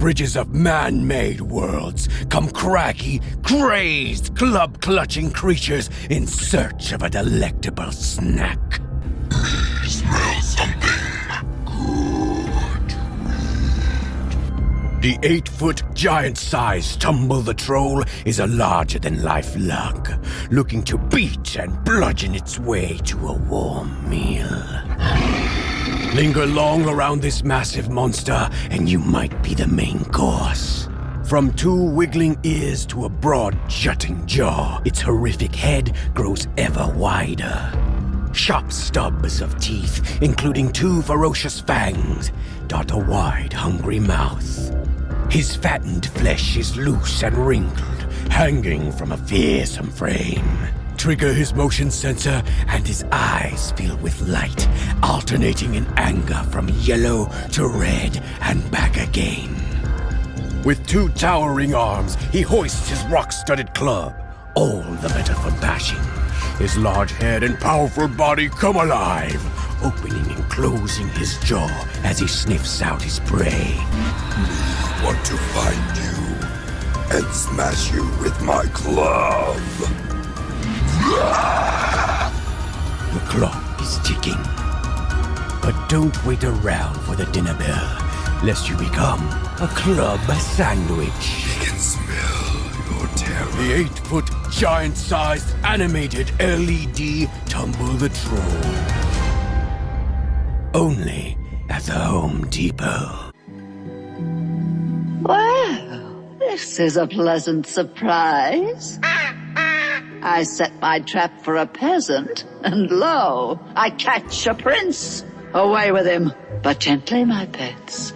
bridges of man-made worlds come craggy, crazed, club-clutching creatures in search of a delectable snack. Smell something good. The 8-foot, giant-sized Tumble the Troll is a larger-than-life lug, looking to beat and bludgeon its way to a warm meal. Linger long around this massive monster, and you might be the main course. From 2 wiggling ears to a broad, jutting jaw, its horrific head grows ever wider. Sharp stubs of teeth, including 2 ferocious fangs, dot a wide, hungry mouth. His fattened flesh is loose and wrinkled, hanging from a fearsome frame. Trigger his motion sensor, and his eyes fill with light, alternating in anger from yellow to red and back again. With 2 towering arms, he hoists his rock-studded club, all the better for bashing. His large head and powerful body come alive, opening and closing his jaw as he sniffs out his prey. Want to find you and smash you with my club. The clock is ticking. But don't wait around for the dinner bell, lest you become a club sandwich. He can smell your terror. The 8-foot, giant-sized, animated LED Tumble the Troll. Only at the Home Depot. Well, this is a pleasant surprise. I set my trap for a peasant, and lo, I catch a prince. Away with him, but gently, my pets.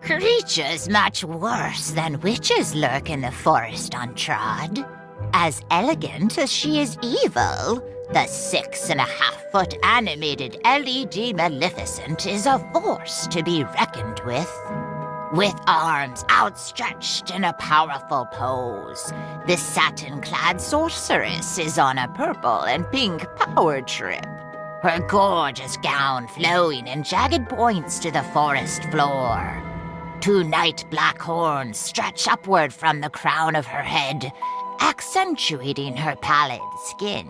Creatures much worse than witches lurk in the forest untrod. As elegant as she is evil, the 6.5-foot animated LED Maleficent is a force to be reckoned with. With arms outstretched in a powerful pose, this satin-clad sorceress is on a purple and pink power trip. Her gorgeous gown flowing in jagged points to the forest floor. 2 night black horns stretch upward from the crown of her head, accentuating her pallid skin.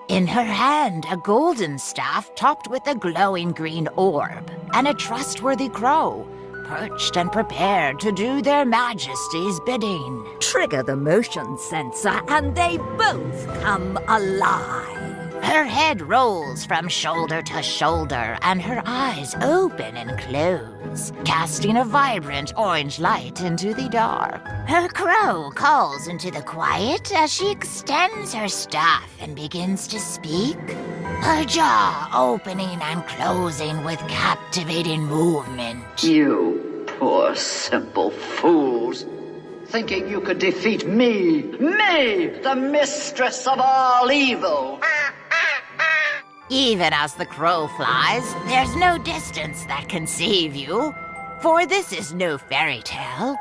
In her hand, a golden staff topped with a glowing green orb, and a trustworthy crow, perched and prepared to do their majesty's bidding. Trigger the motion sensor and they both come alive. Her head rolls from shoulder to shoulder, and her eyes open and close, casting a vibrant orange light into the dark. Her crow calls into the quiet as she extends her staff and begins to speak, her jaw opening and closing with captivating movement. You poor simple fools, thinking you could defeat me, the mistress of all evil. Even as the crow flies, there's no distance that can save you, for this is no fairy tale.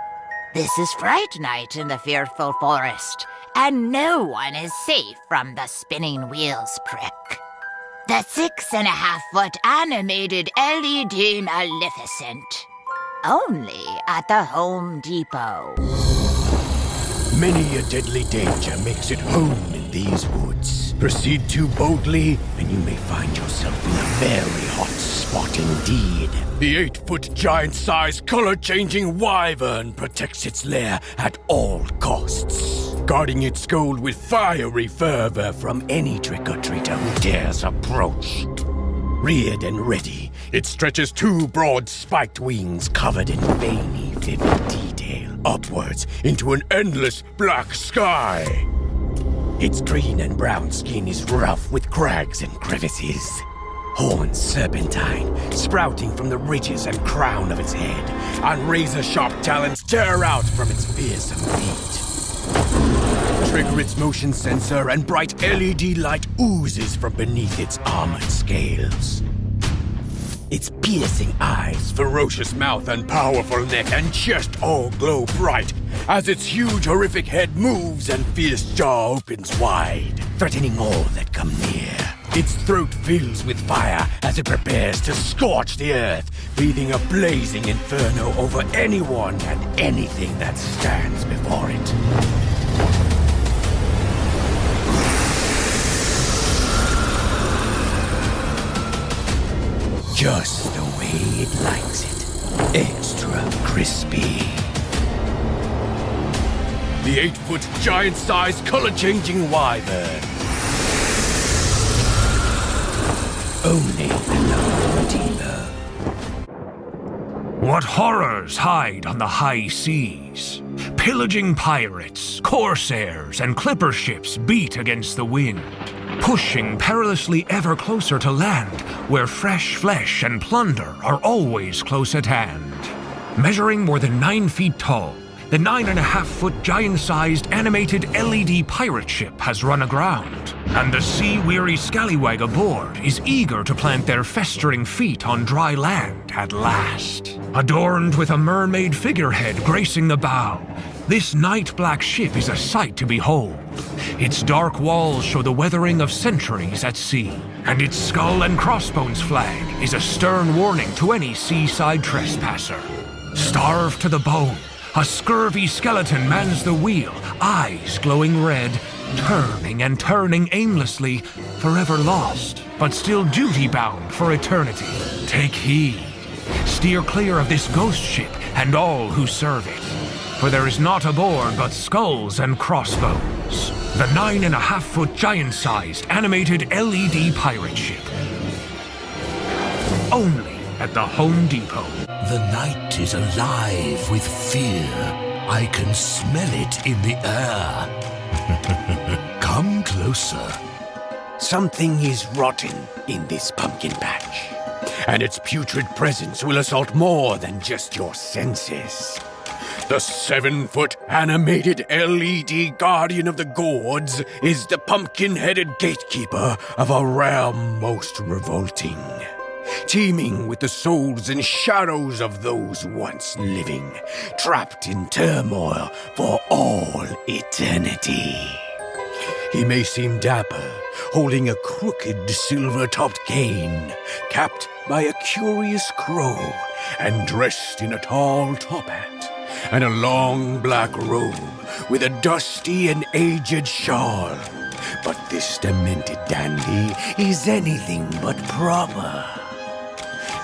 This is Fright Night in the fearful forest, and no one is safe from the spinning wheel's prick. The 6.5-foot animated LED Maleficent. Only at the Home Depot. Many a deadly danger makes it home in these woods. Proceed too boldly, and you may find yourself in a very hot spot indeed. The 8-foot, giant-sized, color-changing Wyvern protects its lair at all costs, guarding its gold with fiery fervor from any trick-or-treater who dares approach. Reared and ready, it stretches 2 broad spiked wings covered in veiny, vivid detail upwards into an endless black sky. Its green and brown skin is rough with crags and crevices. Horns serpentine, sprouting from the ridges and crown of its head, and razor-sharp talons tear out from its fearsome feet. Trigger its motion sensor, and bright LED light oozes from beneath its armored scales. Its piercing eyes, ferocious mouth, and powerful neck and chest all glow bright as its huge, horrific head moves and fierce jaw opens wide, threatening all that come near. Its throat fills with fire as it prepares to scorch the earth, breathing a blazing inferno over anyone and anything that stands before it. Just the way it likes it. Extra crispy. The 8-foot giant-sized color-changing wyvern. Only the dealer. What horrors hide on the high seas? Pillaging pirates, corsairs, and clipper ships beat against the wind, pushing perilously ever closer to land, where fresh flesh and plunder are always close at hand. Measuring more than 9 feet tall, the 9.5-foot giant-sized animated LED pirate ship has run aground, and the sea-weary scallywag aboard is eager to plant their festering feet on dry land at last. Adorned with a mermaid figurehead gracing the bow, this night-black ship is a sight to behold. Its dark walls show the weathering of centuries at sea, and its skull and crossbones flag is a stern warning to any seaside trespasser. Starved to the bone, a scurvy skeleton mans the wheel, eyes glowing red, turning and turning aimlessly, forever lost, but still duty-bound for eternity. Take heed. Steer clear of this ghost ship and all who serve it, for there is naught aboard but skulls and crossbones. The 9.5-foot giant-sized animated LED pirate ship. Only at the Home Depot. The night is alive with fear. I can smell it in the air. Come closer. Something is rotten in this pumpkin patch, and its putrid presence will assault more than just your senses. The 7-foot animated LED guardian of the gourds is the pumpkin-headed gatekeeper of a realm most revolting, teeming with the souls and shadows of those once living, trapped in turmoil for all eternity. He may seem dapper, holding a crooked silver-topped cane, capped by a curious crow, and dressed in a tall top hat and a long black robe with a dusty and aged shawl. But this demented dandy is anything but proper.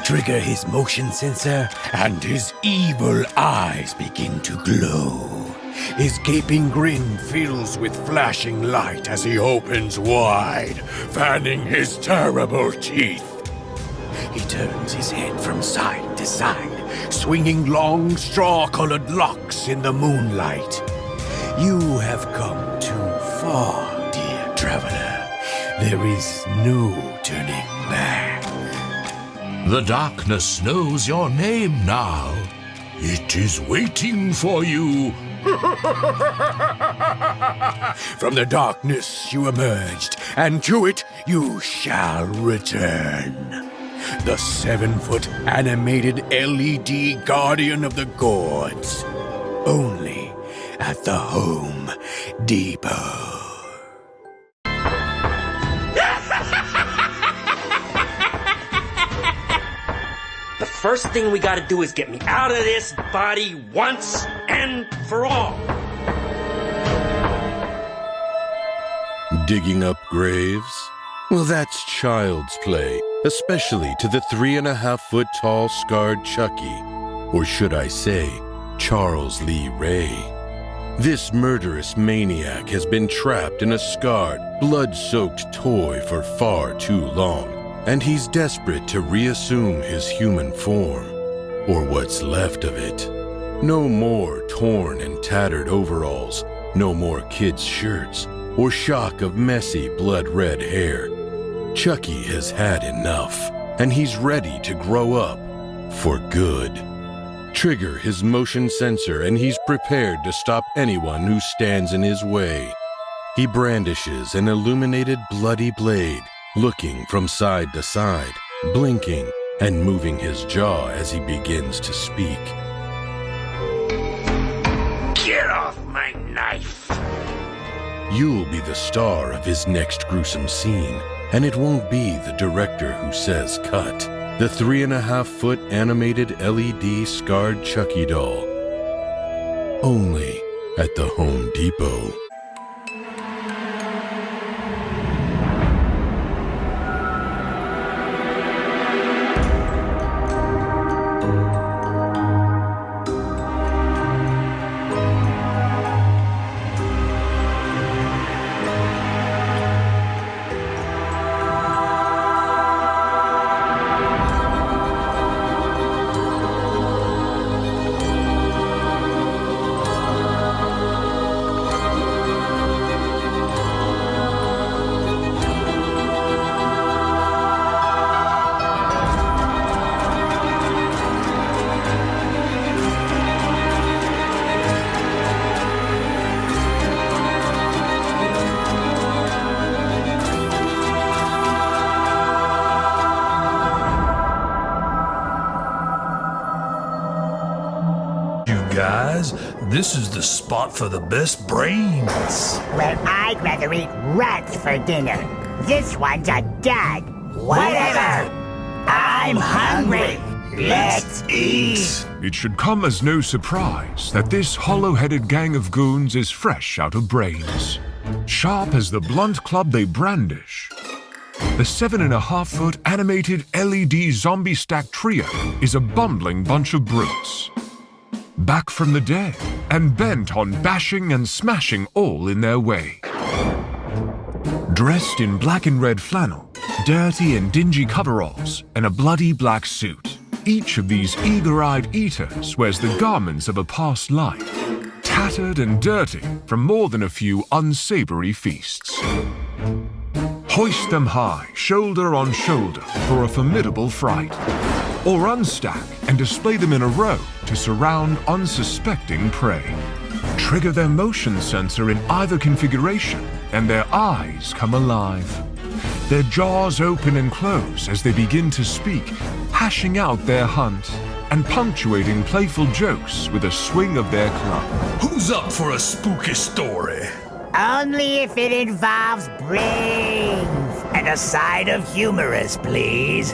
Trigger his motion sensor, and his evil eyes begin to glow. His gaping grin fills with flashing light as he opens wide, fanning his terrible teeth. He turns his head from side to side, swinging long straw-colored locks in the moonlight. You have come too far, dear traveler. There is no turning back. The darkness knows your name now. It is waiting for you. From the darkness you emerged, and to it you shall return. The 7-foot animated LED guardian of the gourds. Only at the Home Depot. The first thing we gotta do is get me out of this body once and for all. Digging up graves? Well, that's child's play, especially to the 3.5-foot tall scarred Chucky, or should I say, Charles Lee Ray. This murderous maniac has been trapped in a scarred, blood-soaked toy for far too long, and he's desperate to reassume his human form, or what's left of it. No more torn and tattered overalls, no more kids' shirts, or shock of messy blood-red hair. Chucky has had enough, and he's ready to grow up for good. Trigger his motion sensor, and he's prepared to stop anyone who stands in his way. He brandishes an illuminated bloody blade, looking from side to side, blinking and moving his jaw as he begins to speak. Get off my knife! You'll be the star of his next gruesome scene, And it won't be the director who says cut. The 3.5-foot animated LED scarred Chucky doll. Only at the Home Depot. Guys, this is the spot for the best brains. Well, I'd rather eat rats for dinner. This one's a dud. Whatever. I'm hungry. Let's eat. It should come as no surprise that this hollow-headed gang of goons is fresh out of brains. Sharp as the blunt club they brandish. The 7.5-foot animated LED zombie stack trio is a bumbling bunch of brutes. Back from the dead, and bent on bashing and smashing all in their way. Dressed in black and red flannel, dirty and dingy coveralls, and a bloody black suit, each of these eager-eyed eaters wears the garments of a past life, tattered and dirty from more than a few unsavory feasts. Hoist them high, shoulder on shoulder, for a formidable fright. Or unstack and display them in a row to surround unsuspecting prey. Trigger their motion sensor in either configuration, and their eyes come alive. Their jaws open and close as they begin to speak, hashing out their hunt, and punctuating playful jokes with a swing of their club. Who's up for a spooky story? Only if it involves brains. And a side of humorous, please.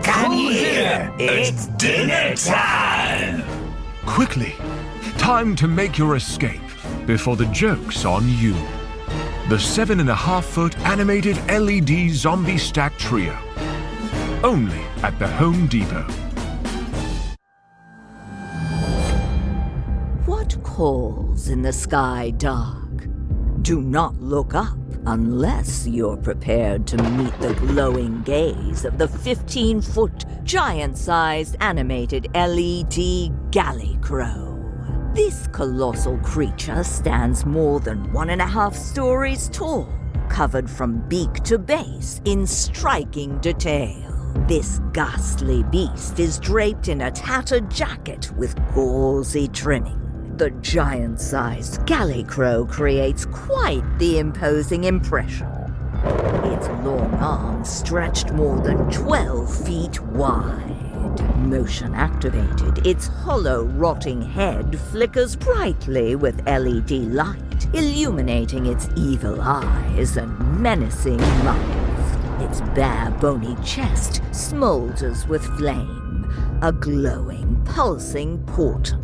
Come here. It's dinner time. Quickly, time to make your escape before the joke's on you. The 7.5-foot animated LED zombie stack trio. Only at the Home Depot. What calls in the sky dark? Do not look up unless you're prepared to meet the glowing gaze of the 15-foot, giant-sized animated LED Galley crow. This colossal creature stands more than 1.5 stories tall, covered from beak to base in striking detail. This ghastly beast is draped in a tattered jacket with gauzy trimming. The giant-sized galley crow creates quite the imposing impression. Its long arms stretched more than 12 feet wide. Motion activated, its hollow, rotting head flickers brightly with LED light, illuminating its evil eyes and menacing mouth. Its bare, bony chest smolders with flame, a glowing, pulsing portent.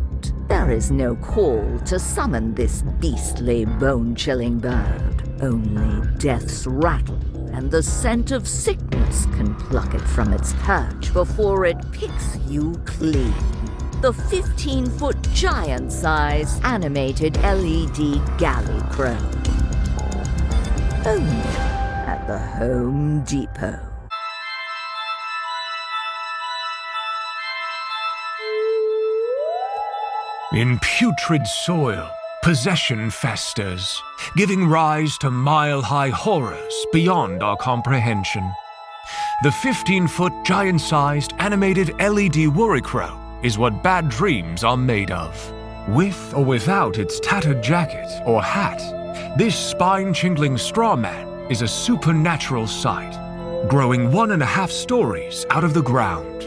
There is no call to summon this beastly, bone-chilling bird. Only death's rattle and the scent of sickness can pluck it from its perch before it picks you clean. The 15-foot giant-sized animated LED Galley crow. Only at the Home Depot. In putrid soil, possession festers, giving rise to mile-high horrors beyond our comprehension. The 15-foot giant-sized animated LED worry crow is what bad dreams are made of. With or without its tattered jacket or hat, this spine-chingling straw man is a supernatural sight, growing 1.5 stories out of the ground.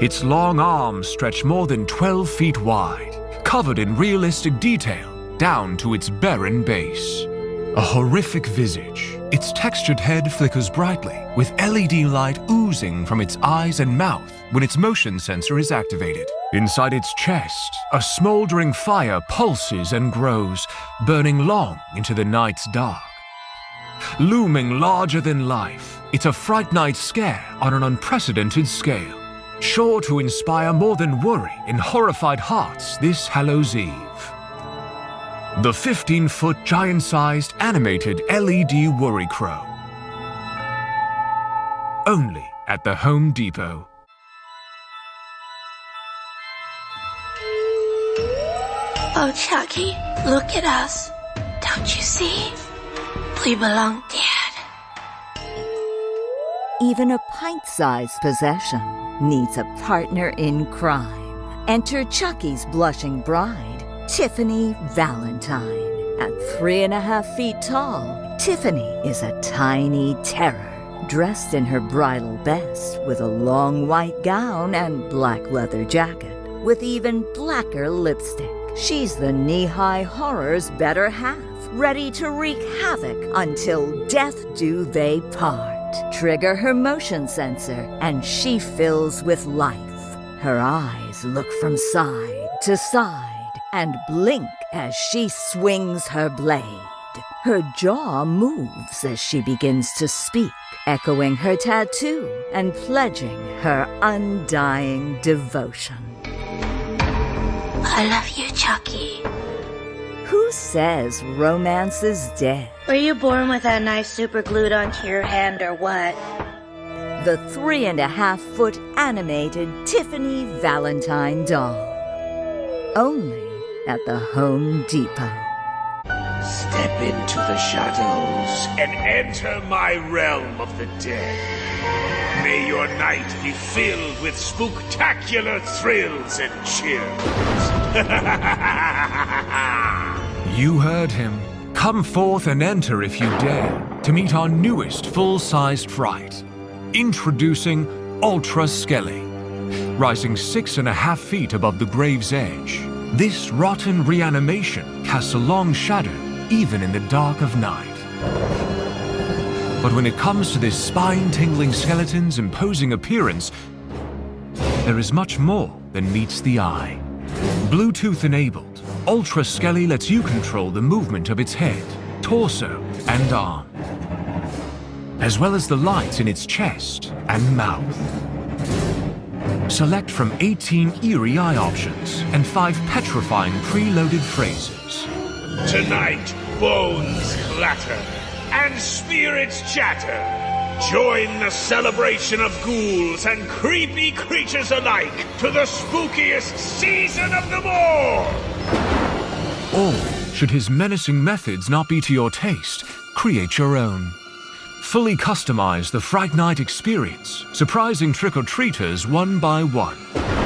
Its long arms stretch more than 12 feet wide, covered in realistic detail down to its barren base. A horrific visage. Its textured head flickers brightly, with LED light oozing from its eyes and mouth when its motion sensor is activated. Inside its chest, a smoldering fire pulses and grows, burning long into the night's dark. Looming larger than life, it's a Fright Night scare on an unprecedented scale, sure to inspire more than worry in horrified hearts this Hallows Eve. The 15-foot giant-sized animated LED Worry Crow. Only at the Home Depot. Oh, Chucky, look at us. Don't you see? We belong dead. Even a pint-sized possession needs a partner in crime. Enter Chucky's blushing bride, Tiffany Valentine. At 3.5 feet tall, Tiffany is a tiny terror, dressed in her bridal best with a long white gown and black leather jacket, with even blacker lipstick. She's the knee-high horror's better half, ready to wreak havoc until death do they part. Trigger her motion sensor, and she fills with life. Her eyes look from side to side and blink as she swings her blade. Her jaw moves as she begins to speak, echoing her tattoo and pledging her undying devotion. I love you, Chucky. Who says romance is dead? Were you born with that knife super glued onto your hand or what? The 3.5-foot animated Tiffany Valentine doll. Only at the Home Depot. Step into the shadows and enter my realm of the dead. May your night be filled with spooktacular thrills and chills. You heard him. Come forth and enter if you dare to meet our newest full-sized fright. Introducing Ultra Skelly. Rising 6.5 feet above the grave's edge, this rotten reanimation casts a long shadow even in the dark of night. But when it comes to this spine-tingling skeleton's imposing appearance, there is much more than meets the eye. Bluetooth-enabled, Ultra Skelly lets you control the movement of its head, torso, and arm, as well as the lights in its chest and mouth. Select from 18 eerie eye options and 5 petrifying preloaded phrases. Tonight, bones clatter and spirits chatter. Join the celebration of ghouls and creepy creatures alike to the spookiest season of them all! Or, should his menacing methods not be to your taste, create your own. Fully customize the Fright Night experience, surprising trick-or-treaters one by one,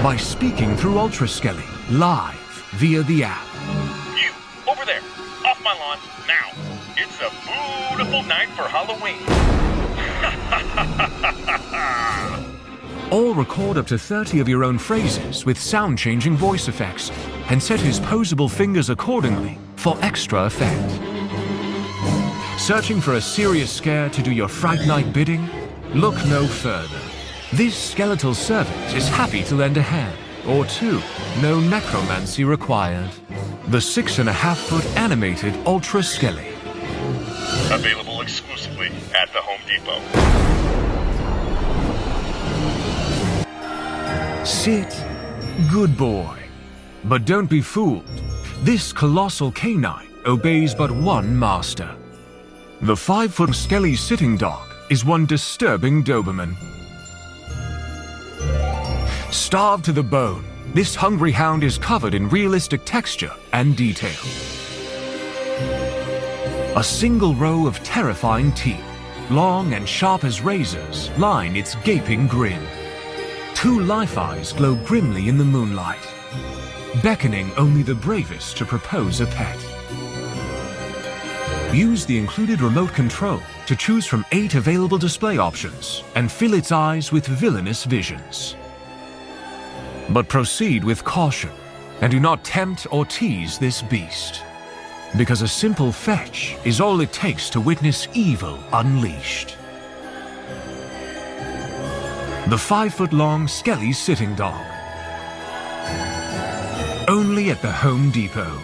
by speaking through Ultra Skelly, live via the app. You, over there, off my lawn, now. It's a beautiful night for Halloween. Or record up to 30 of your own phrases with sound-changing voice effects, and set his posable fingers accordingly for extra effect. Searching for a serious scare to do your Fright Night bidding? Look no further. This skeletal servant is happy to lend a hand, or two, no necromancy required. The 6.5-foot animated Ultra Skelly. Available exclusively at the Home Depot. Sit, good boy. But don't be fooled. This colossal canine obeys but one master. The 5-foot Skelly Sitting Dog is one disturbing Doberman. Starved to the bone, this hungry hound is covered in realistic texture and detail. A single row of terrifying teeth, long and sharp as razors, line its gaping grin. 2 life eyes glow grimly in the moonlight, beckoning only the bravest to propose a pet. Use the included remote control to choose from 8 available display options and fill its eyes with villainous visions. But proceed with caution and do not tempt or tease this beast. Because a simple fetch is all it takes to witness evil unleashed. The 5-foot-long Skelly Sitting Dog. Only at the Home Depot.